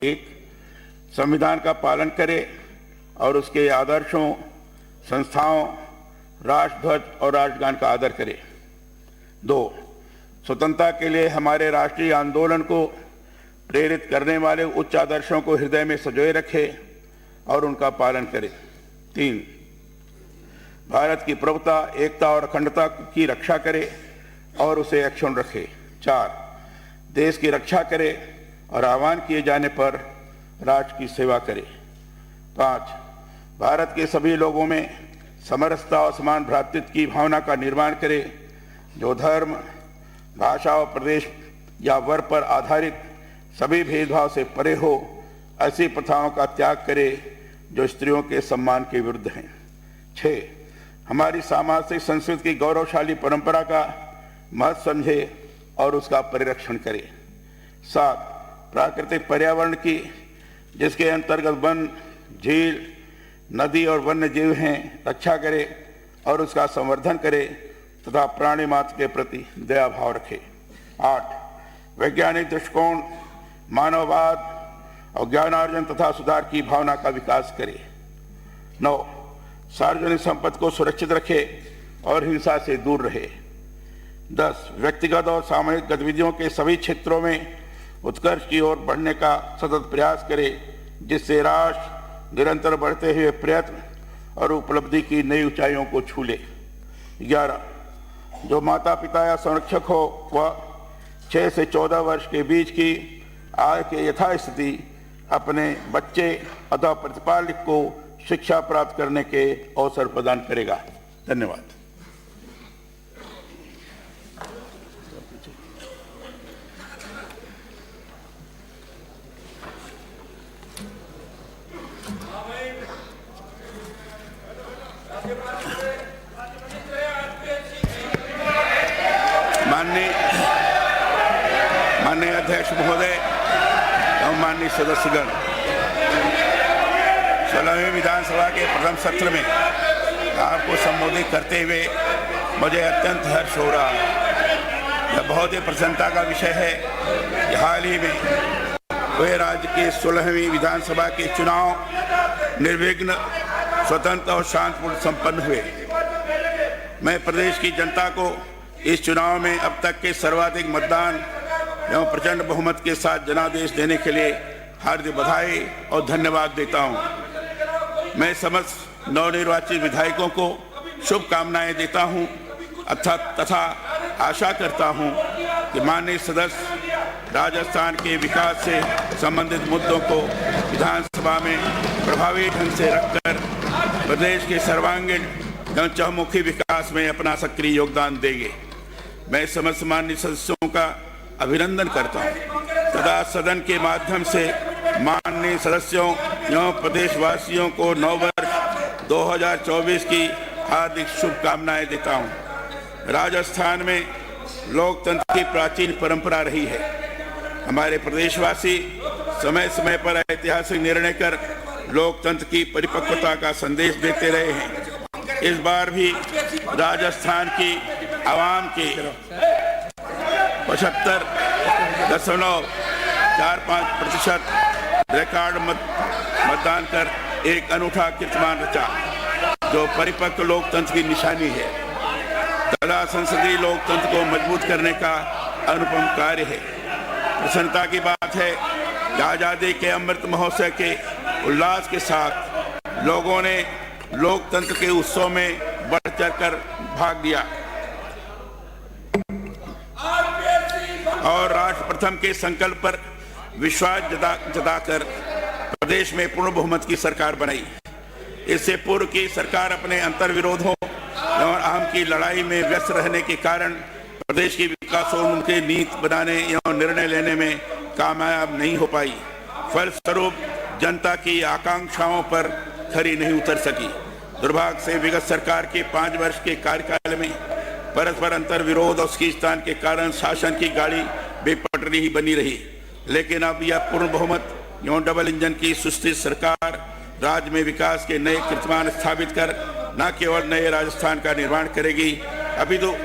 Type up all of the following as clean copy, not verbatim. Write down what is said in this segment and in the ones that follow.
एक, संविधान का पालन करे और उसके आदर्शों, संस्थाओं, राष्ट्रध्वज और राष्ट्रगान का आदर करे। 2, स्वतंत्रता के लिए हमारे राष्ट्रीय आंदोलन को प्रेरित करने वाले उच्च आदर्शों को हृदय में संजोए रखे और उनका पालन करे। 3, भारत की प्रभुता, एकता और अखंडता की रक्षा करे और उसे अक्षुण्ण रखे। 4, देश की रक्षा करे और आह्वान किए जाने पर राष्ट्र की सेवा करे। 5, भारत के सभी लोगों में समरसता और समान भ्रातृत्व की भावना का निर्माण करे, जो धर्म, भाषा और प्रदेश या वर्ग पर आधारित सभी भेदभाव से परे हो, ऐसी प्रथाओं का त्याग करे जो स्त्रियों के सम्मान के विरुद्ध हैं। 6, हमारी सामाजिक संस्कृति की गौरवशाली परंपरा का महत्व समझे और उसका परिरक्षण करे। 7, प्राकृतिक पर्यावरण की, जिसके अंतर्गत वन, झील, नदी और वन्य जीव हैं, रक्षा करे और उसका संवर्धन करे तथा प्राणी मात्र के प्रति दया भाव रखे। 8, वैज्ञानिक दृष्टिकोण, मानववाद और ज्ञानार्जन तथा सुधार की भावना का विकास करे। 9, सार्वजनिक संपत्ति को सुरक्षित रखे और हिंसा से दूर रहे। 10, व्यक्तिगत और सामूहिक गतिविधियों के सभी क्षेत्रों में उत्कर्ष की ओर बढ़ने का सतत प्रयास करे, जिससे राष्ट्र निरंतर बढ़ते हुए प्रयत्न और उपलब्धि की नई ऊंचाइयों को छू ले। 11, जो माता पिता या संरक्षक हो वह 6 से 14 वर्ष के बीच की आयु के यथास्थिति अपने बच्चे अथवा प्रतिपालक को शिक्षा प्राप्त करने के अवसर प्रदान करेगा। धन्यवाद। माननीय अध्यक्ष महोदय एवं माननीय सदस्यगण, 16वीं विधानसभा के प्रथम सत्र में आपको संबोधित करते हुए मुझे अत्यंत हर्ष हो रहा है। यह बहुत ही प्रसन्नता का विषय है कि हाल ही में हुए राज्य के 16वीं विधानसभा के चुनाव निर्विघ्न, स्वतंत्र और शांतिपूर्ण संपन्न हुए। मैं प्रदेश की जनता को इस चुनाव में अब तक के सर्वाधिक मतदान एवं प्रचंड बहुमत के साथ जनादेश देने के लिए हार्दिक बधाई और धन्यवाद देता हूं। मैं समस्त नवनिर्वाचित विधायकों को शुभकामनाएं देता हूं तथा आशा करता हूं कि माननीय सदस्य राजस्थान के विकास से संबंधित मुद्दों को विधानसभा में प्रभावी ढंग से रखकर प्रदेश के सर्वांगीण एवं चहुमुखी विकास में अपना सक्रिय योगदान देंगे। मैं समस्त माननीय सदस्यों का अभिनंदन करता हूं तथा सदन के माध्यम से माननीय सदस्यों एवं प्रदेशवासियों को नव वर्ष 2024 की हार्दिक शुभकामनाएं देता हूं। राजस्थान में लोकतंत्र की प्राचीन परंपरा रही है। हमारे प्रदेशवासी समय समय पर ऐतिहासिक निर्णय कर लोकतंत्र की परिपक्वता का संदेश देते रहे हैं। इस बार भी राजस्थान की आवाम के 75.45% रिकॉर्ड मतदान कर एक अनूठा कीर्तिमान रचा, जो परिपक्व लोकतंत्र की निशानी है तथा संसदीय लोकतंत्र को मजबूत करने का अनुपम कार्य है। प्रसन्नता की बात है कि आजादी के अमृत महोत्सव के उल्लास के साथ लोगों ने लोकतंत्र के उत्सव में बढ़ चढ़कर भाग लिया और राष्ट्र प्रथम के संकल्प पर विश्वास जताकर प्रदेश में पूर्ण बहुमत की सरकार बनाई। इससे पूर्व की सरकार अपने अंतर्विरोधों और अहम की लड़ाई में व्यस्त रहने के कारण प्रदेश की विकासोन्मुखी नीति बनाने एवं निर्णय लेने में कामयाब नहीं हो पाई। फलस्वरूप जनता की आकांक्षाओं पर खरी नहीं उतर सकी। दुर्भाग्य से विगत सरकार के 5 वर्ष के कार्यकाल में परस्पर अंतर विरोध और खींचतान के कारण शासन की गाड़ी बेपटरी ही बनी रही। लेकिन अब यह पूर्ण बहुमत एवं डबल इंजन की सुस्थिर सरकार राज्य में विकास के नए कीर्तिमान स्थापित कर न केवल नए राजस्थान का निर्माण करेगी, अपितु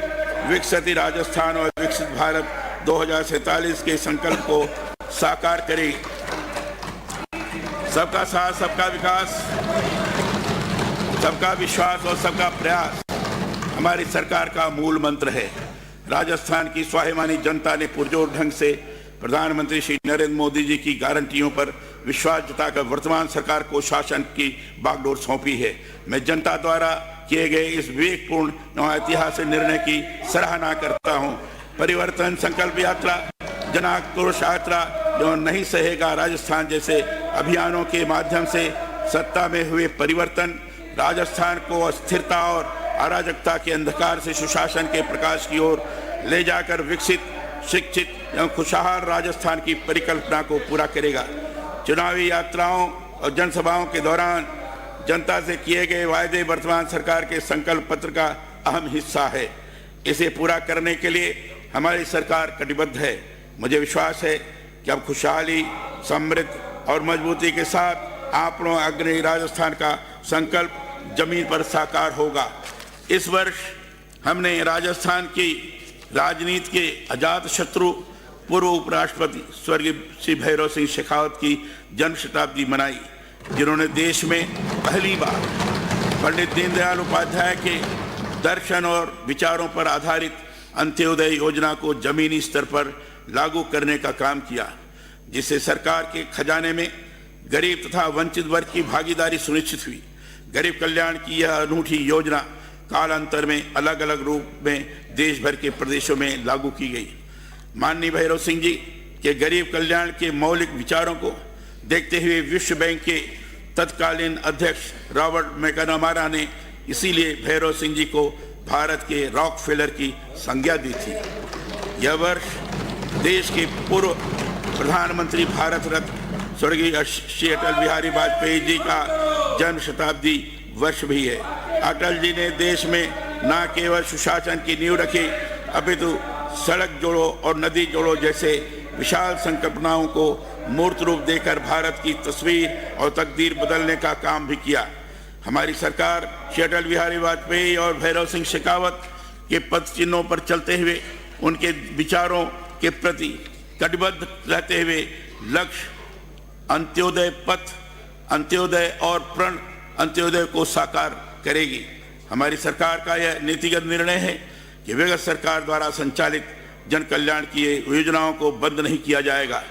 विकसित राजस्थान और विकसित भारत 2047 के संकल्प को साकार करेगी। सबका साथ, सबका विकास, सबका विश्वास और सबका प्रयास हमारी सरकार का मूल मंत्र है। राजस्थान की स्वाभिमानी जनता ने पुरजोर ढंग से प्रधानमंत्री श्री नरेंद्र मोदी जी की गारंटियों पर विश्वास जताकर वर्तमान सरकार को शासन की बागडोर सौंपी है। मैं जनता द्वारा किए गए इस विवेकपूर्ण और ऐतिहासिक निर्णय की सराहना करता हूं। परिवर्तन संकल्प यात्रा, जन आक्रोश यात्रा जो नहीं सहेगा राजस्थान जैसे अभियानों के माध्यम से सत्ता में हुए परिवर्तन राजस्थान को अस्थिरता और अराजकता के अंधकार से सुशासन के प्रकाश की ओर ले जाकर विकसित, शिक्षित एवं खुशहाल राजस्थान की परिकल्पना को पूरा करेगा। चुनावी यात्राओं और जनसभाओं के दौरान जनता से किए गए वायदे वर्तमान सरकार के संकल्प पत्र का अहम हिस्सा है। इसे पूरा करने के लिए हमारी सरकार कटिबद्ध है। मुझे विश्वास है कि अब खुशहाली, समृद्ध और मजबूती के साथ आपनों अग्रणी राजस्थान का संकल्प जमीन पर साकार होगा। इस वर्ष हमने राजस्थान की राजनीति के अजात शत्रु पूर्व उपराष्ट्रपति स्वर्गीय श्री भैरव सिंह शेखावत की जन्म शताब्दी मनाई, जिन्होंने देश में पहली बार पंडित दीनदयाल उपाध्याय के दर्शन और विचारों पर आधारित अंत्योदय योजना को जमीनी स्तर पर लागू करने का काम किया, जिससे सरकार के खजाने में गरीब तथा वंचित वर्ग की भागीदारी सुनिश्चित हुई। गरीब कल्याण की यह अनूठी योजना कालांतर में अलग अलग रूप में देश भर के प्रदेशों में लागू की गई। माननीय भैरव सिंह जी के गरीब कल्याण के मौलिक विचारों को देखते हुए विश्व बैंक के तत्कालीन अध्यक्ष रॉबर्ट मैकनामारा ने इसीलिए भैरव सिंह जी को भारत के रॉकफेलर की संज्ञा दी थी। यह वर्ष देश के पूर्व प्रधानमंत्री भारत रत्न स्वर्गीय श्री अटल बिहारी वाजपेयी जी का जन्म शताब्दी वर्ष भी है। अटल जी ने देश में न केवल सुशासन की नींव रखी, अपितु सड़क जोड़ो और नदी जोड़ो जैसे विशाल संकल्पनाओं को मूर्त रूप देकर भारत की तस्वीर और तकदीर बदलने का काम भी किया। हमारी सरकार श्री अटल बिहारी वाजपेयी और भैरव सिंह शेखावत के पद चिन्हों पर चलते हुए उनके विचारों के प्रति कटिबद्ध रहते हुए लक्ष्य अंत्योदय पथ, अंत्योदय और प्रण अंत्योदय को साकार करेगी। हमारी सरकार का यह नीतिगत निर्णय है कि विगत सरकार द्वारा संचालित जन कल्याण की योजनाओं को बंद नहीं किया जाएगा,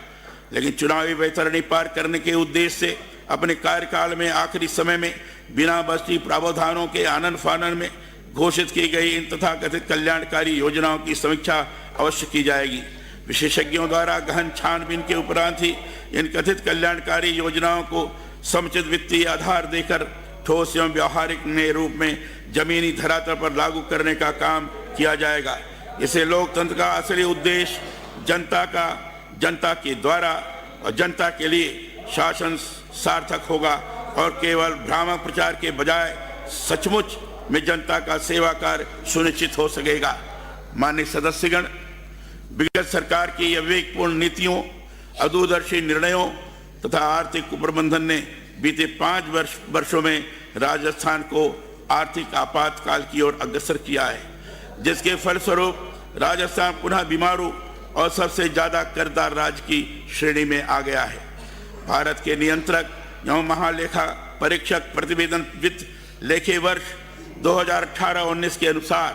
लेकिन चुनावी वैतरणी पार करने के उद्देश्य से अपने कार्यकाल में आखिरी समय में बिना बस्ती प्रावधानों के आनन फानन में घोषित की गई इन तथाकथित कल्याणकारी योजनाओं की समीक्षा अवश्य की जाएगी। विशेषज्ञों द्वारा गहन छानबीन के उपरांत ही इन कथित कल्याणकारी योजनाओं को समुचित वित्तीय आधार देकर ठोस एवं व्यावहारिक रूप में जमीनी धरातल पर लागू करने का काम किया जाएगा। इसे लोकतंत्र का असली उद्देश्य जनता के द्वारा और जनता के लिए शासन सार्थक होगा और केवल भ्रामक प्रचार के बजाय सचमुच में जनता का सेवा कार्य सुनिश्चित हो सकेगा। माननीय सदस्यगण, विगत सरकार की यह विवेकपूर्ण नीतियों, अदूरदर्शी निर्णयों तथा आर्थिक कुप्रबंधन ने बीते 5 वर्षों में राजस्थान को आर्थिक आपातकाल की ओर अग्रसर किया है, जिसके फलस्वरूप राजस्थान पुनः बीमारू और सबसे ज्यादा कर्जदार राज्य की श्रेणी में आ गया है। भारत के नियंत्रक एवं महालेखा परीक्षक प्रतिवेदन वित्त लेखे वर्ष 2018-19 के अनुसार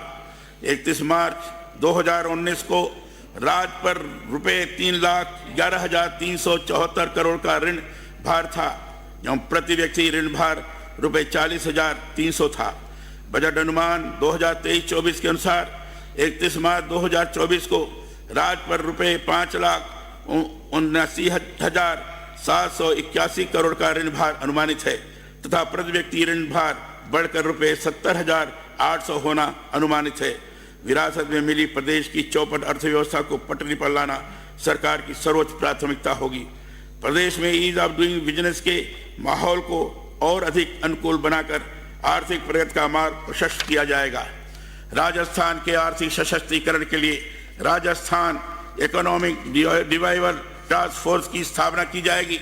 31 मार्च 2019 को राज्य पर रुपये 3,11,374 करोड़ का ऋण भार था एवं प्रति व्यक्ति ऋण भार रुपये 40,300 था। बजट अनुमान 2023-24 के अनुसार 31 मार्च 2024 को राज्य पर रुपये 5,79,781 करोड़ का ऋण भार अनुमानित है तथा प्रति व्यक्ति ऋण भार बढ़कर रुपये 70,800 होना अनुमानित है। विरासत में मिली प्रदेश की चौपट अर्थव्यवस्था को पटरी पर लाना सरकार की सर्वोच्च प्राथमिकता होगी। प्रदेश में ईज ऑफ डूइंग बिजनेस के माहौल को और अधिक अनुकूल बनाकर आर्थिक प्रगति का मार्ग प्रशस्त किया जाएगा। राजस्थान के आर्थिक सशक्तिकरण के लिए Rajasthan economic revival task force की स्थापना की जाएगी,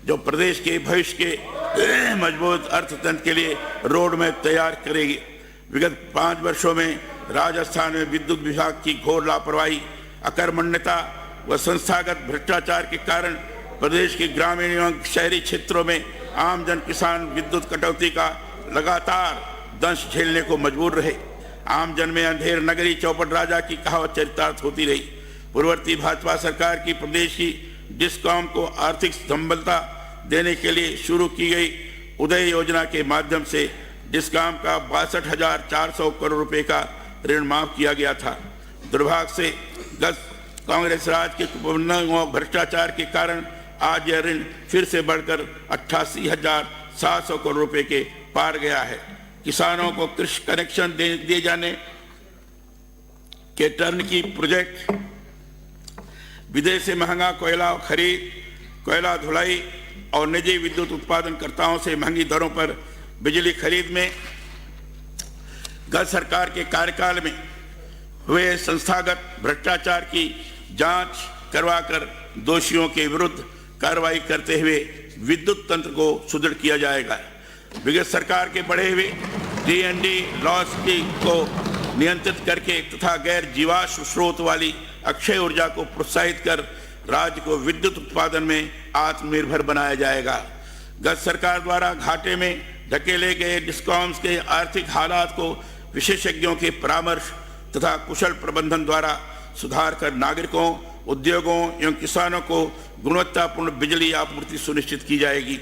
जो प्रदेश के भविष्य के मजबूत अर्थतंत्र के लिए रोड मैप तैयार करेगी। विगत 5 वर्षों में राजस्थान में विद्युत विभाग की घोर लापरवाही, अकर्मण्यता व संस्थागत भ्रष्टाचार के कारण प्रदेश के ग्रामीण एवं शहरी क्षेत्रों में आम जन किसान विद्युत कटौती का लगातार दंश झेलने को मजबूर रहे। आम जन में अंधेर नगरी चौपट राजा की कहावत चरितार्थ होती रही। पूर्ववर्ती भाजपा सरकार की प्रदेश की डिस्कॉम को आर्थिक संबलता देने के लिए शुरू की गई उदय योजना के माध्यम से डिस्कॉम का 62,400 करोड़ रुपए का ऋण माफ किया गया था। दुर्भाग्य से गत कांग्रेस राज के कुप्रबंधन व भ्रष्टाचार के कारण आज यह ऋण फिर से बढ़कर 88,700 करोड़ रुपए के पार गया है। किसानों को कृषि कनेक्शन दिए जाने के टर्न की प्रोजेक्ट, विदेश से महंगा कोयला खरीद, कोयला धुलाई और निजी विद्युत उत्पादनकर्ताओं से महंगी दरों पर बिजली खरीद में गत सरकार के कार्यकाल में हुए संस्थागत भ्रष्टाचार की जांच करवाकर दोषियों के विरुद्ध कार्रवाई करते हुए विद्युत तंत्र को सुदृढ़ किया जाएगा। विगत सरकार के बढ़े हुए T&D लॉस को नियंत्रित करके तथा गैर जीवाश्म स्रोत वाली अक्षय ऊर्जा को प्रोत्साहित कर राज्य को विद्युत उत्पादन में आत्मनिर्भर बनाया जाएगा। गत सरकार द्वारा घाटे में धकेले गए डिस्कॉम्स के आर्थिक हालात को विशेषज्ञों के परामर्श तथा कुशल प्रबंधन द्वारा सुधार कर नागरिकों, उद्योगों एवं किसानों को गुणवत्तापूर्ण बिजली आपूर्ति सुनिश्चित की जाएगी।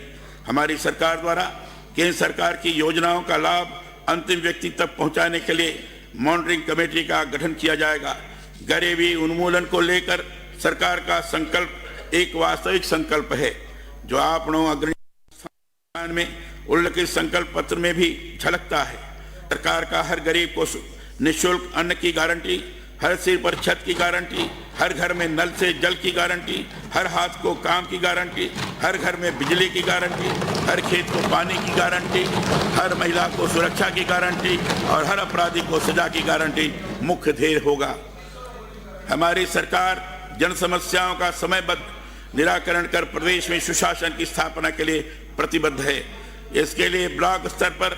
हमारी सरकार द्वारा केंद्र सरकार की योजनाओं का लाभ अंतिम व्यक्ति तक पहुंचाने के लिए मॉनिटरिंग कमेटी का गठन किया जाएगा। गरीबी उन्मूलन को लेकर सरकार का संकल्प एक वास्तविक संकल्प है, जो आपनों अग्रणी में उल्लिखित संकल्प पत्र में भी झलकता है। सरकार का हर गरीब को निःशुल्क अन्न की गारंटी, हर सिर पर छत की गारंटी, हर घर में नल से जल की गारंटी, हर हाथ को काम की गारंटी, हर घर में बिजली की गारंटी, हर खेत को पानी की गारंटी, हर महिला को सुरक्षा की गारंटी और हर अपराधी को सजा की गारंटी मुख्य ध्येय होगा। हमारी सरकार जन समस्याओं का समयबद्ध निराकरण कर प्रदेश में सुशासन की स्थापना के लिए प्रतिबद्ध है। इसके लिए ब्लॉक स्तर पर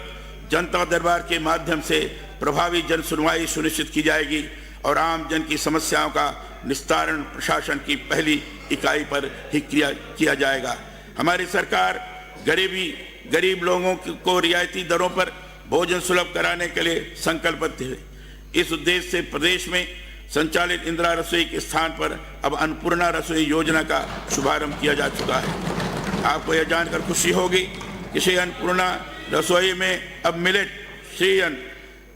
जनता दरबार के माध्यम से प्रभावी जन सुनवाई सुनिश्चित की जाएगी और आम जन की समस्याओं का निस्तारण प्रशासन की पहली इकाई पर ही किया जाएगा। हमारी सरकार गरीब लोगों को रियायती दरों पर भोजन सुलभ कराने के लिए संकल्पबद्ध है। इस उद्देश्य से प्रदेश में संचालित इंदिरा रसोई के स्थान पर अब अन्नपूर्णा रसोई योजना का शुभारंभ किया जा चुका है। आपको यह जानकर खुशी होगी कि श्री अन्नपूर्णा रसोई में अब मिलेट श्री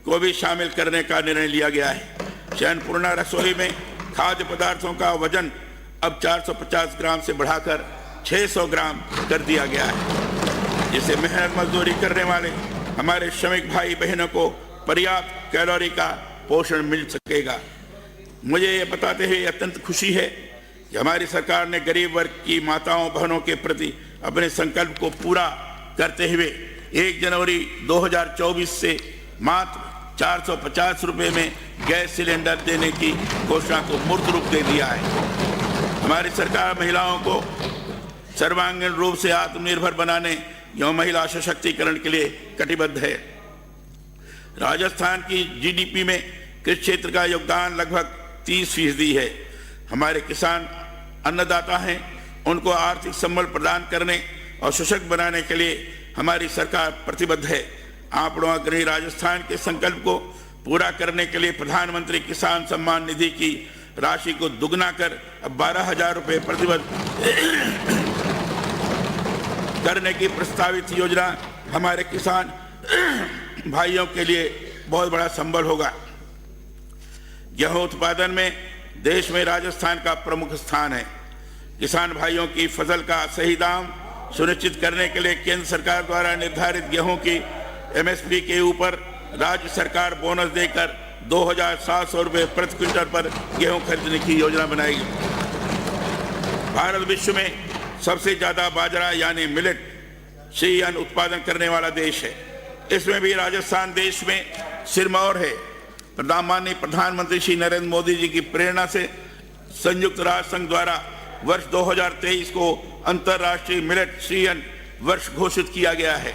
को भी शामिल करने का निर्णय लिया गया है। श्री अन्नपूर्णा रसोई में खाद्य पदार्थों का वजन अब 450 ग्राम से बढ़ाकर 600 ग्राम कर दिया गया है, जिससे मेहनत मजदूरी करने वाले हमारे श्रमिक भाई बहनों को पर्याप्त कैलोरी का पोषण मिल सकेगा। मुझे ये बताते हुए अत्यंत खुशी है कि हमारी सरकार ने गरीब वर्ग की माताओं बहनों के प्रति अपने संकल्प को पूरा करते हुए 1 जनवरी 2024 से मात्र 450 रुपये में गैस सिलेंडर देने की घोषणा को मूर्त रूप दे दिया है। हमारी सरकार महिलाओं को सर्वांगीण रूप से आत्मनिर्भर बनाने एवं महिला सशक्तिकरण के लिए कटिबद्ध है। राजस्थान की जीडीपी में कृषि क्षेत्र का योगदान लगभग 30% है। हमारे किसान अन्नदाता हैं, उनको आर्थिक संबल प्रदान करने और सशक्त बनाने के लिए हमारी सरकार प्रतिबद्ध है। आप लोग अग्रणी राजस्थान के संकल्प को पूरा करने के लिए प्रधानमंत्री किसान सम्मान निधि की राशि को दुगना कर अब 12,000 रुपये प्रतिवर्ष करने की प्रस्तावित योजना हमारे किसान भाइयों के लिए बहुत बड़ा संबल होगा। गेहूं उत्पादन में देश में राजस्थान का प्रमुख स्थान है। किसान भाइयों की फसल का सही दाम सुनिश्चित करने के लिए केंद्र सरकार द्वारा निर्धारित गेहूं की MSP के ऊपर राज्य सरकार बोनस देकर 2,700 रुपये प्रति क्विंटल पर गेहूं खरीदने की योजना बनाएगी। भारत विश्व में सबसे ज्यादा बाजरा यानी मिलेट श्री अन्न उत्पादन करने वाला देश है। इसमें भी राजस्थान देश में सिरमौर है। माननीय प्रधानमंत्री श्री नरेंद्र मोदी जी की प्रेरणा से संयुक्त राष्ट्र संघ द्वारा वर्ष 2023 को अंतर्राष्ट्रीय मिलेट श्री अन्न वर्ष घोषित किया गया है।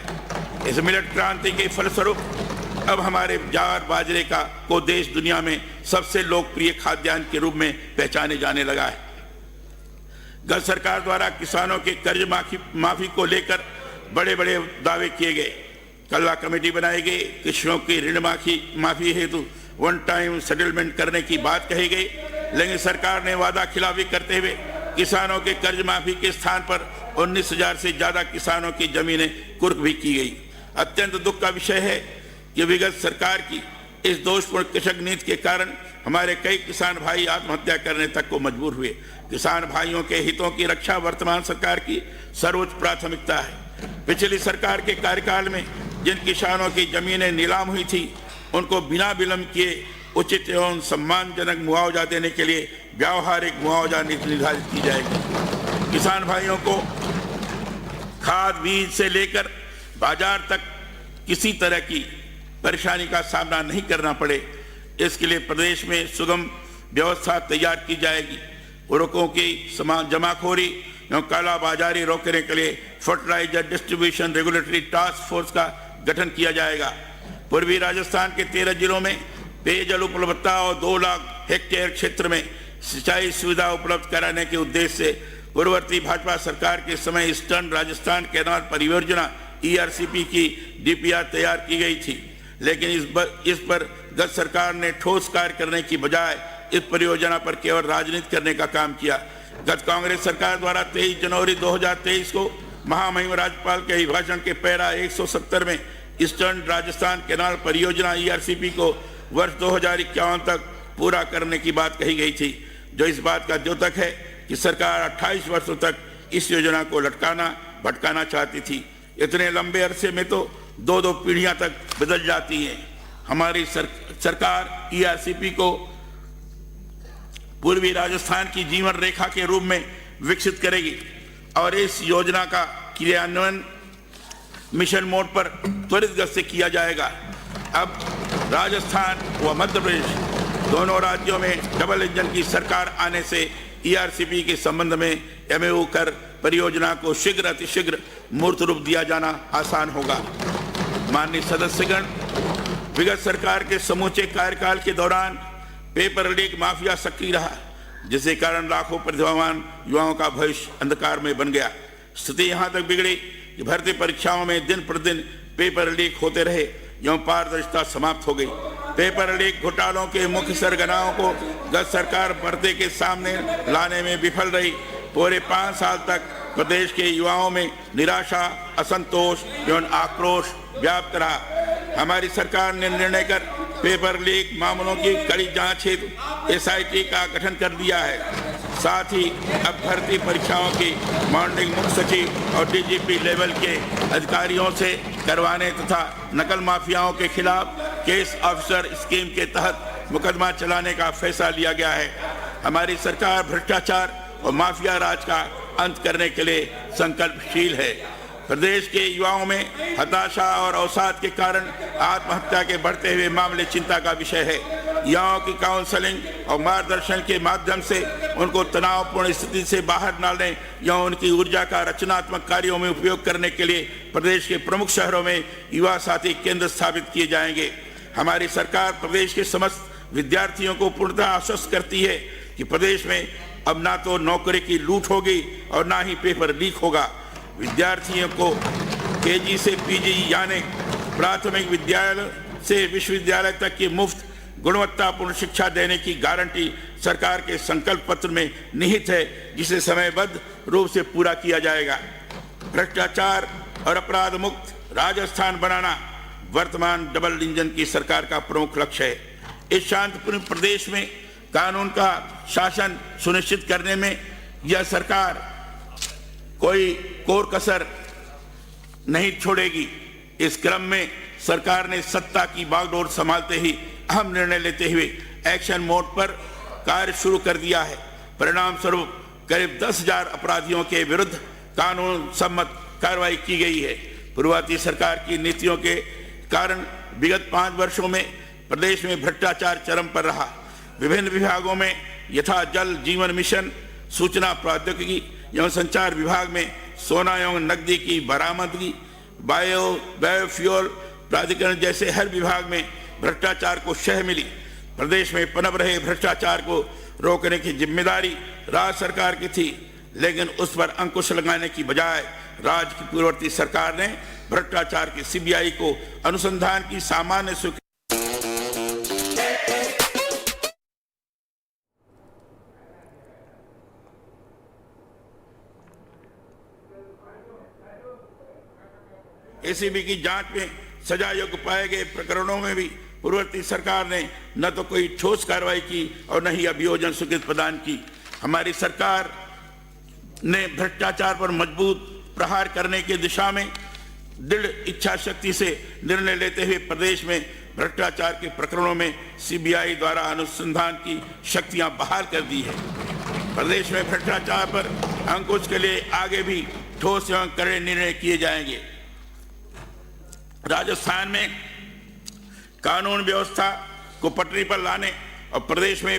इस मिलेट क्रांति के फलस्वरूप अब हमारे ज्वार बाजरे को देश दुनिया में सबसे लोकप्रिय खाद्यान्न के रूप में पहचाने जाने लगा है। गत सरकार द्वारा किसानों के कर्ज माफी को लेकर बड़े बड़े दावे किए गए। कल्ला कमेटी बनाई गई, कृषकों की ऋण माफी हेतु वन टाइम सेटलमेंट करने की बात कही गई, लेकिन सरकार ने वादा खिलाफी करते हुए किसानों के कर्ज माफी के स्थान पर 19,000 से ज्यादा किसानों की जमीनें कुर्क भी की गई। अत्यंत दुख का विषय है कि विगत सरकार की इस दोषपूर्ण कृषक नीति के कारण हमारे कई किसान भाई आत्महत्या करने तक को मजबूर हुए। किसान भाइयों के हितों की रक्षा वर्तमान सरकार की सर्वोच्च प्राथमिकता है। पिछली सरकार के कार्यकाल में जिन किसानों की जमीनें नीलाम हुई थी, उनको बिना विलंब किए उचित एवं सम्मानजनक मुआवजा देने के लिए व्यावहारिक मुआवजा नीति निर्धारित की जाएगी। किसान भाइयों को खाद बीज से लेकर बाजार तक किसी तरह की परेशानी का सामना नहीं करना पड़े, इसके लिए प्रदेश में सुगम व्यवस्था तैयार की जाएगी। उर्वरकों की जमाखोरी एवं काला बाजारी रोकने के लिए fertiliser distribution regulatory task force का गठन किया जाएगा। पूर्वी राजस्थान के 13 जिलों में पेयजल उपलब्धता और 2 लाख हेक्टेयर क्षेत्र में सिंचाई सुविधा उपलब्ध कराने के उद्देश्य से पूर्ववर्ती भाजपा सरकार के समय ईस्टर्न राजस्थान कैनाल परियोजना ERCP की DPR तैयार की गई थी, लेकिन इस पर गत सरकार ने ठोस कार्य करने की बजाय इस परियोजना पर केवल राजनीति करने का काम किया। गत कांग्रेस सरकार द्वारा 23 जनवरी 2023 को महामहिम राज्यपाल के अभिभाषण के पैरा 170 में ईस्टर्न राजस्थान कैनाल परियोजना ERCP को वर्ष 2051 तक पूरा करने की बात कही गई थी, जो इस बात का द्योतक है कि सरकार 28 वर्षों तक इस योजना को लटकाना भटकाना चाहती थी। इतने लंबे अरसे में तो 2-2 पीढ़ियां तक बदल जाती हैं। हमारी सरकार ERCP को पूर्वी राजस्थान की जीवन रेखा के रूप में विकसित करेगी और इस योजना का क्रियान्वयन मिशन मोड पर त्वरित गति से किया जाएगा। अब राजस्थान व मध्य प्रदेश दोनों राज्यों में डबल इंजन की सरकार आने से ERCP के संबंध में MOU कर परियोजना को शीघ्र अतिशीघ्र मूर्त रूप दिया जाना आसान होगा। माननीय सदस्यगण, विगत सरकार के समूचे कार्यकाल के दौरान पेपर लीक माफिया सक्रिय रहा, जिसके कारण लाखों प्रतिभावान युवाओं का भविष्य अंधकार में बन गया। स्थिति यहाँ तक बिगड़ी कि भर्ती परीक्षाओं में दिन प्रतिदिन पेपर लीक होते रहे एवं पारदर्शिता समाप्त हो गई। पेपर लीक घोटालों के मुख्य सरगनाओं को गत सरकार पर्दे के सामने लाने में विफल रही। पूरे 5 साल तक प्रदेश के युवाओं में निराशा, असंतोष एवं आक्रोश व्याप्त रहा। हमारी सरकार ने निर्णय कर पेपर लीक मामलों की कड़ी जांच हेतु SIT का गठन कर दिया है। साथ ही अब भर्ती परीक्षाओं की मॉनिटरिंग मुख्य सचिव और DGP लेवल के अधिकारियों से करवाने तथा नकल माफियाओं के खिलाफ केस ऑफिसर स्कीम के तहत मुकदमा चलाने का फैसला लिया गया है। हमारी सरकार भ्रष्टाचार और माफिया राज का अंत करने के लिए संकल्पशील है। प्रदेश के युवाओं में हताशा और अवसाद के कारण आत्महत्या के बढ़ते हुए मामले चिंता का विषय है। युवाओं की काउंसलिंग और मार्गदर्शन के माध्यम से उनको तनावपूर्ण स्थिति से बाहर निकालने या उनकी ऊर्जा का रचनात्मक कार्यों में उपयोग करने के लिए प्रदेश के प्रमुख शहरों में युवा साथी केंद्र स्थापित किए जाएंगे। हमारी सरकार प्रदेश के समस्त विद्यार्थियों को पूर्णतः आश्वस्त करती है कि प्रदेश में अब ना तो नौकरी की लूट होगी और ना ही पेपर लीक होगा। विद्यार्थियों को KG से PG यानी प्राथमिक विद्यालय से विश्वविद्यालय तक की मुफ्त गुणवत्तापूर्ण शिक्षा देने की गारंटी सरकार के संकल्प पत्र में निहित है, जिसे समयबद्ध रूप से पूरा किया जाएगा। भ्रष्टाचार और अपराध मुक्त राजस्थान बनाना वर्तमान डबल इंजन की सरकार का प्रमुख लक्ष्य है। इस शांतिपूर्ण प्रदेश में कानून का शासन सुनिश्चित करने में यह सरकार कोई कोर कसर नहीं छोड़ेगी। इस क्रम में सरकार ने सत्ता की बागडोर संभालते ही अहम निर्णय लेते हुए एक्शन मोड पर कार्य शुरू कर दिया है। परिणाम स्वरूप करीब 10,000 अपराधियों के विरुद्ध कानून सम्मत कार्रवाई की गई है। पूर्ववर्ती सरकार की नीतियों के कारण विगत 5 वर्षों में प्रदेश में भ्रष्टाचार चरम पर रहा। विभिन्न विभागों में यथा जल जीवन मिशन, सूचना प्रौद्योगिकी एवं संचार विभाग में सोना एवं नकदी की बरामदगी, बायोफ्यूल प्राधिकरण जैसे हर विभाग में भ्रष्टाचार को शह मिली। प्रदेश में पनप रहे भ्रष्टाचार को रोकने की जिम्मेदारी राज्य सरकार की थी, लेकिन उस पर अंकुश लगाने की बजाय राज्य की पूर्ववर्ती सरकार ने भ्रष्टाचार की सीबीआई को अनुसंधान की सामान्य स्वीकृति एसीबी की जांच में सजा योग्य पाए गए प्रकरणों में भी पूर्ववर्ती सरकार ने न तो कोई ठोस कार्रवाई की और न ही अभियोजन स्वीकृति प्रदान की। हमारी सरकार ने भ्रष्टाचार पर मजबूत प्रहार करने की दिशा में दृढ़ इच्छा शक्ति से निर्णय लेते हुए प्रदेश में भ्रष्टाचार के प्रकरणों में सीबीआई द्वारा अनुसंधान की शक्तियां बहाल कर दी है। प्रदेश में भ्रष्टाचार पर अंकुश के लिए आगे भी ठोस एवं कड़े निर्णय किए जाएंगे। राजस्थान में कानून व्यवस्था को पटरी पर लाने और प्रदेश में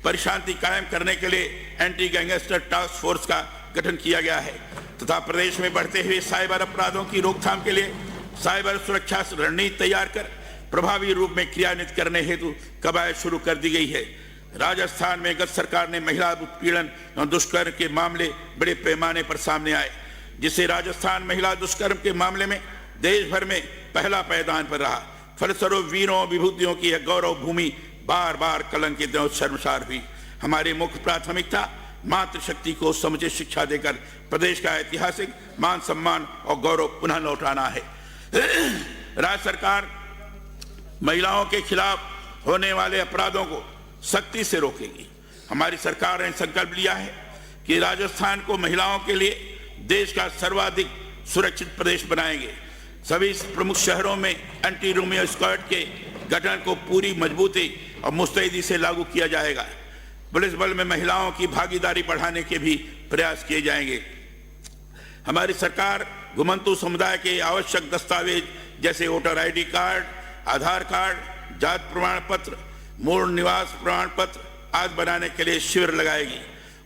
परिशांति कायम करने के लिए एंटी गैंगस्टर टास्क फोर्स का गठन किया गया है तथा प्रदेश में बढ़ते हुए साइबर अपराधों की रोकथाम के लिए साइबर सुरक्षा रणनीति तैयार कर प्रभावी रूप में क्रियान्वित करने हेतु कवायद शुरू कर दी गई है। राजस्थान में गत सरकार ने महिला उत्पीड़न और दुष्कर्म के मामले बड़े पैमाने पर सामने आए, जिससे राजस्थान महिला दुष्कर्म के मामले में देश भर में पहला पायदान पर रहा। फलस्वरूप वीरों विभूतियों की यह गौरव भूमि बार बार कलंकित और शर्मसार हुई। हमारी मुख्य प्राथमिकता मातृशक्ति को समुचित शिक्षा देकर प्रदेश का ऐतिहासिक मान सम्मान और गौरव पुनः लौटाना है। राज्य सरकार महिलाओं के खिलाफ होने वाले अपराधों को सख्ती से रोकेगी। हमारी सरकार ने संकल्प लिया है कि राजस्थान को महिलाओं के लिए देश का सर्वाधिक सुरक्षित प्रदेश बनाएंगे। सभी प्रमुख शहरों में एंटी रोमियो स्क्वाड के गठन को पूरी मजबूती और मुस्तैदी से लागू किया जाएगा। पुलिस बल में महिलाओं की भागीदारी बढ़ाने के भी प्रयास किए जाएंगे। हमारी सरकार घुमंतु समुदाय के आवश्यक दस्तावेज जैसे वोटर आईडी कार्ड, आधार कार्ड, जात प्रमाण पत्र, मूल निवास प्रमाण पत्र आदि बनाने के लिए शिविर लगाएगी।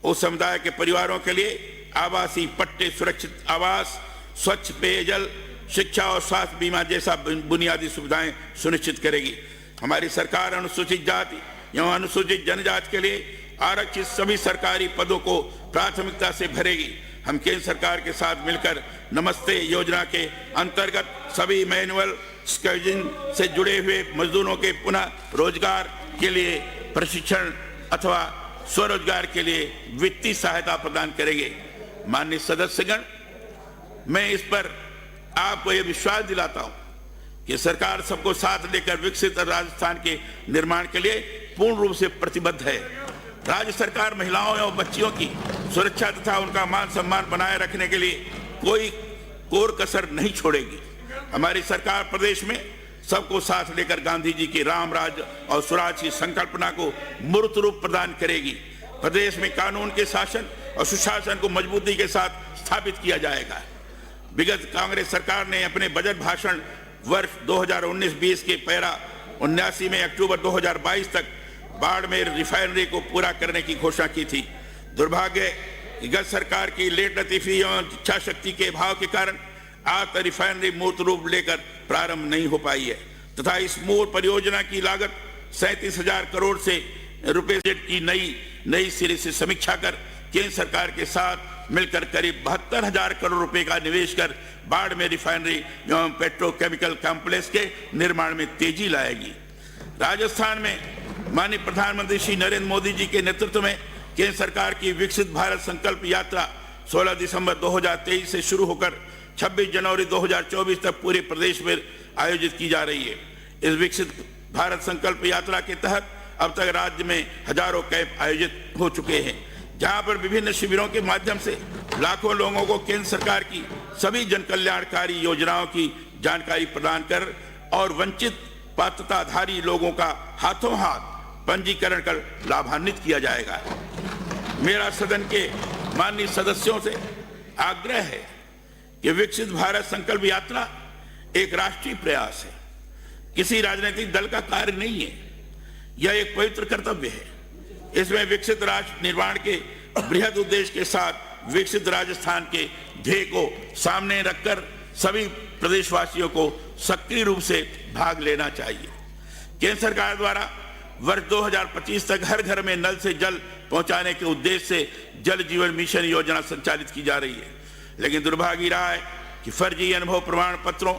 उस समुदाय के परिवारों के लिए आवासीय पट्टे, सुरक्षित आवास, स्वच्छ पेयजल, शिक्षा और स्वास्थ्य बीमा जैसा बुनियादी सुविधाएं सुनिश्चित करेगी। हमारी सरकार अनुसूचित जाति एवं अनुसूचित जनजाति के लिए आरक्षित सभी सरकारी पदों को प्राथमिकता से भरेगी। हम केंद्र सरकार के साथ मिलकर नमस्ते योजना के अंतर्गत सभी मैनुअल स्केजिंग से जुड़े हुए मजदूरों के पुनः रोजगार के लिए प्रशिक्षण अथवा स्वरोजगार के लिए वित्तीय सहायता प्रदान करेंगे। माननीय सदस्यगण, मैं इस पर आपको यह विश्वास दिलाता हूं कि सरकार सबको साथ लेकर विकसित राजस्थान के निर्माण के लिए पूर्ण रूप से प्रतिबद्ध है। राज्य सरकार महिलाओं और बच्चियों की सुरक्षा तथा उनका मान सम्मान बनाए रखने के लिए कोई कोर कसर नहीं छोड़ेगी। हमारी सरकार प्रदेश में सबको साथ लेकर गांधी जी के राम राज्य और स्वराज की संकल्पना को मूर्त रूप प्रदान करेगी। प्रदेश में कानून के शासन और सुशासन को मजबूती के साथ स्थापित किया जाएगा। विगत कांग्रेस सरकार ने अपने बजट भाषण वर्ष 2019-20 के पैरा 79 में अक्टूबर 2022 तक बाड़मेर रिफाइनरी को पूरा करने की घोषणा की थी। दुर्भाग्य कि गत सरकार की लेट लतीफी और इच्छा शक्ति के अभाव के कारण आज तक रिफाइनरी मूर्त रूप लेकर प्रारंभ नहीं हो पाई है तथा इस मूल परियोजना की लागत 37,000 करोड़ से रुपए की नई सिरे से समीक्षा कर केंद्र सरकार के साथ मिलकर करीब 72,000 करोड़ रुपए का निवेश कर बाड़मेर रिफाइनरी एवं पेट्रोकेमिकल कॉम्प्लेक्स के निर्माण में तेजी लाएगी। राजस्थान में माननीय प्रधानमंत्री श्री नरेंद्र मोदी जी के नेतृत्व में केंद्र सरकार की विकसित भारत संकल्प यात्रा 16 दिसंबर 2023 से शुरू होकर 26 जनवरी 2024 तक पूरे प्रदेश में आयोजित की जा रही है। इस विकसित भारत संकल्प यात्रा के तहत अब तक राज्य में हजारों कैंप आयोजित हो चुके हैं, जहां पर विभिन्न शिविरों के माध्यम से लाखों लोगों को केंद्र सरकार की सभी जन कल्याणकारी योजनाओं की जानकारी प्रदान कर और वंचित पात्रताधारी लोगों का हाथों हाथ पंजीकरण कर लाभान्वित किया जाएगा। मेरा सदन के माननीय सदस्यों से आग्रह है कि विकसित भारत संकल्प यात्रा एक राष्ट्रीय प्रयास है, किसी राजनीतिक दल का कार्य नहीं है। यह एक पवित्र कर्तव्य है। इसमें विकसित राष्ट्र निर्माण के बृहद उद्देश्य के साथ विकसित राजस्थान के ध्येय को सामने रखकर सभी प्रदेशवासियों को सक्रिय रूप से भाग लेना चाहिए। केंद्र सरकार द्वारा वर्ष 2025 तक हर घर में नल से जल पहुंचाने के उद्देश्य से जल जीवन मिशन योजना संचालित की जा रही है। लेकिन दुर्भाग्य रहा है कि फर्जी अनुभव प्रमाण पत्रों,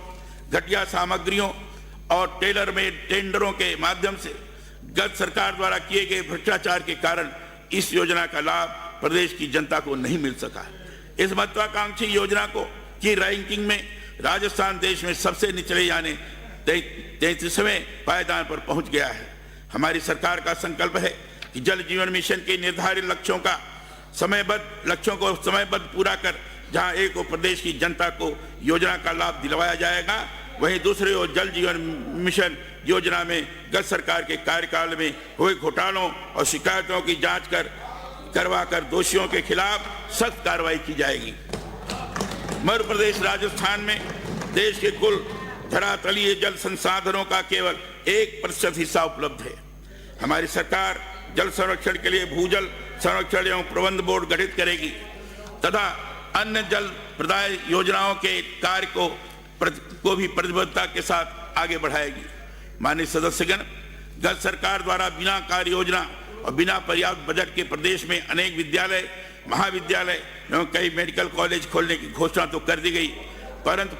घटिया सामग्रियों और टेलर मेड टेंडरों के माध्यम से गत सरकार द्वारा किए गए भ्रष्टाचार के कारण इस योजना का लाभ प्रदेश की जनता को नहीं मिल सका। इस महत्वाकांक्षी योजना की रैंकिंग में राजस्थान देश में सबसे निचले यानी 33वें पायदान पर पहुंच गया है। हमारी सरकार का संकल्प है कि जल जीवन मिशन के निर्धारित लक्ष्यों को समयबद्ध पूरा कर जहां एक ओर प्रदेश की जनता को योजना का लाभ दिलवाया जाएगा, वहीं दूसरी ओर जल जीवन मिशन योजना में गत सरकार के कार्यकाल में हुए घोटालों और शिकायतों की जांच करवाकर दोषियों के खिलाफ सख्त कार्रवाई की जाएगी। मध्य प्रदेश, राजस्थान में देश के कुल धरातलीय जल संसाधनों का केवल 1% हिस्सा उपलब्ध है। हमारी सरकार जल संरक्षण के लिए भूजल संरक्षण एवं प्रबंध बोर्ड गठित करेगी तथा अन्य जल प्रदाय योजनाओं के कार्य को भी प्रतिबद्धता के साथ आगे बढ़ाएगी। माननीय सदस्यगण, गत सरकार द्वारा बिना कार्य योजना और बिना पर्याप्त बजट के प्रदेश में अनेक विद्यालय, महाविद्यालय एवं कई मेडिकल कॉलेज खोलने की घोषणा तो कर दी गई, परंतु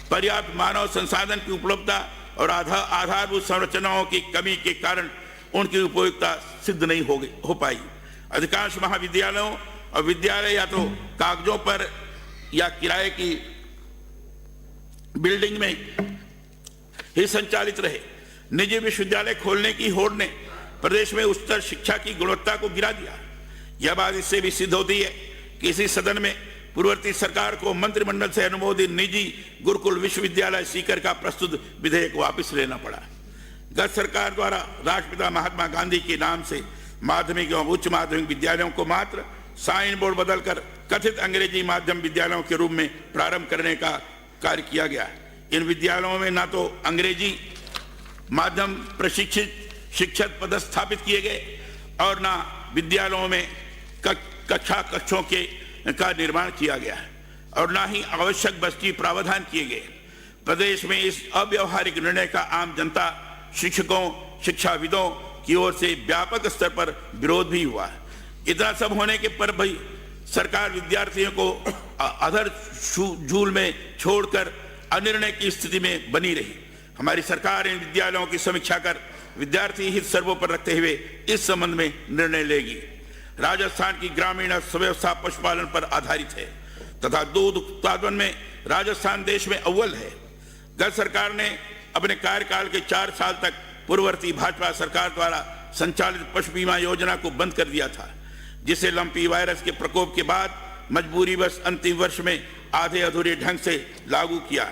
पर्याप्त मानव संसाधन की उपलब्धता और आधारभूत संरचनाओं की कमी के कारण उनकी उपयोगिता सिद्ध नहीं हो पाई। अधिकांश महाविद्यालयों और विद्यालय या तो कागजों पर या किराए की बिल्डिंग में ही संचालित रहे। निजी विश्वविद्यालय खोलने की होड़ ने प्रदेश में उच्चतर शिक्षा की गुणवत्ता को गिरा दिया। यह बात इससे भी सिद्ध होती है कि इसी सदन में पूर्ववर्ती सरकार को मंत्रिमंडल से अनुमोदित निजी गुरुकुल विश्वविद्यालय सीकर का प्रस्तुत विधेयक वापस लेना पड़ा। गत सरकार द्वारा राष्ट्रपिता महात्मा गांधी के नाम से माध्यमिक एवं उच्च माध्यमिक विद्यालयों को मात्र साइन बोर्ड बदलकर कथित अंग्रेजी माध्यम विद्यालयों के रूप में प्रारंभ करने का कार्य किया गया। इन विद्यालयों में न तो अंग्रेजी माध्यम प्रशिक्षित शिक्षक पदस्थापित किए गए और न विद्यालयों में कक्षों का निर्माण किया गया और न ही आवश्यक बस्ती प्रावधान किए गए। प्रदेश में इस अव्यवहारिक निर्णय का आम जनता, शिक्षकों, शिक्षाविदों की ओर से व्यापक स्तर पर विरोध भी हुआ। इतना सब होने के पर भी सरकार विद्यार्थियों को अधर झूल में छोड़कर अनिर्णय की स्थिति में बनी रही। हमारी सरकार इन विद्यालयों की समीक्षा कर विद्यार्थी हित सर्वोपरि रखते हुए इस संबंध में निर्णय लेगी। राजस्थान की ग्रामीण अर्थव्यवस्था पशुपालन पर आधारित है तथा दूध उत्पादन में राजस्थान देश में अव्वल है। गत सरकार ने अपने कार्यकाल के 4 साल तक पूर्ववर्ती भाजपा सरकार द्वारा संचालित पशु बीमा योजना को बंद कर दिया था, जिसे लंपी वायरस के प्रकोप के बाद मजबूरीवश अंतिम वर्ष में आधे अधूरे ढंग से लागू किया।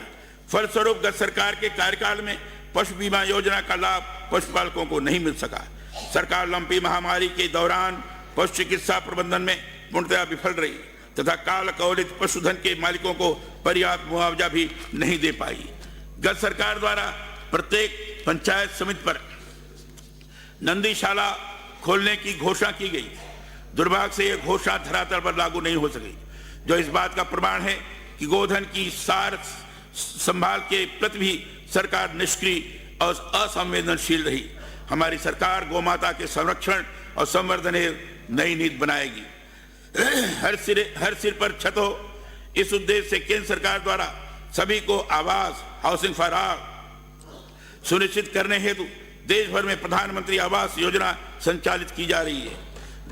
फलस्वरूप गत सरकार के कार्यकाल में पशु बीमा योजना का लाभ पशुपालकों को नहीं मिल सका। सरकार लंपी महामारी के दौरान पशु चिकित्सा प्रबंधन में पूर्णतया विफल रही तथा काल कवलित पशुधन के मालिकों को पर्याप्त मुआवजा भी नहीं दे पाई। गत सरकार द्वारा प्रत्येक पंचायत समिति पर नंदीशाला खोलने की घोषणा की गई। दुर्भाग्य से यह घोषणा धरातल पर लागू नहीं हो सकी, जो इस बात का प्रमाण है कि गोधन की सार संभाल के प्रति भी सरकार निष्क्रिय और असंवेदनशील रही। हमारी सरकार गोमाता के संरक्षण और संवर्धन नई नीति बनाएगी। हर सिर पर छत हो, इस उद्देश्य से केंद्र सरकार द्वारा सभी को आवास, हाउसिंग फॉर ऑल सुनिश्चित करने हेतु देश भर में प्रधानमंत्री आवास योजना संचालित की जा रही है।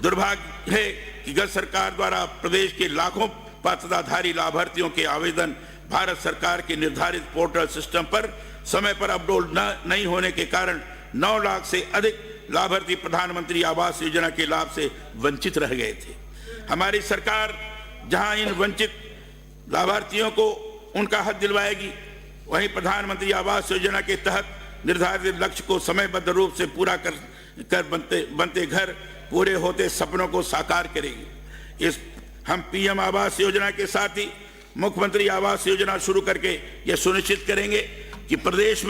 दुर्भाग्य है कि गत सरकार द्वारा प्रदेश के लाखों पात्रताधारी लाभार्थियों के आवेदन भारत सरकार के निर्धारित पोर्टल सिस्टम पर समय पर अपलोड नहीं होने के कारण 9 लाख से अधिक लाभार्थी प्रधानमंत्री आवास योजना के लाभ से वंचित रह गए थे। हमारी सरकार जहां इन वंचित लाभार्थियों को उनका हक दिलवाएगी, वहीं प्रधानमंत्री आवास योजना के तहत निर्धारित लक्ष्य को समयबद्ध रूप से पूरा कर बनते घर, पूरे होते सपनों को साकार करेगी। हम पीएम आवास योजना के साथ ही मुख्यमंत्री आवास योजना शुरू करके यह सुनिश्चित करेंगे कि प्रदेश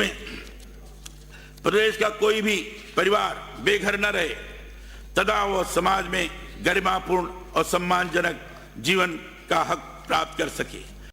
का कोई भी परिवार बेघर न रहे तथा वह समाज में गरिमापूर्ण और सम्मानजनक जीवन का हक प्राप्त कर सके।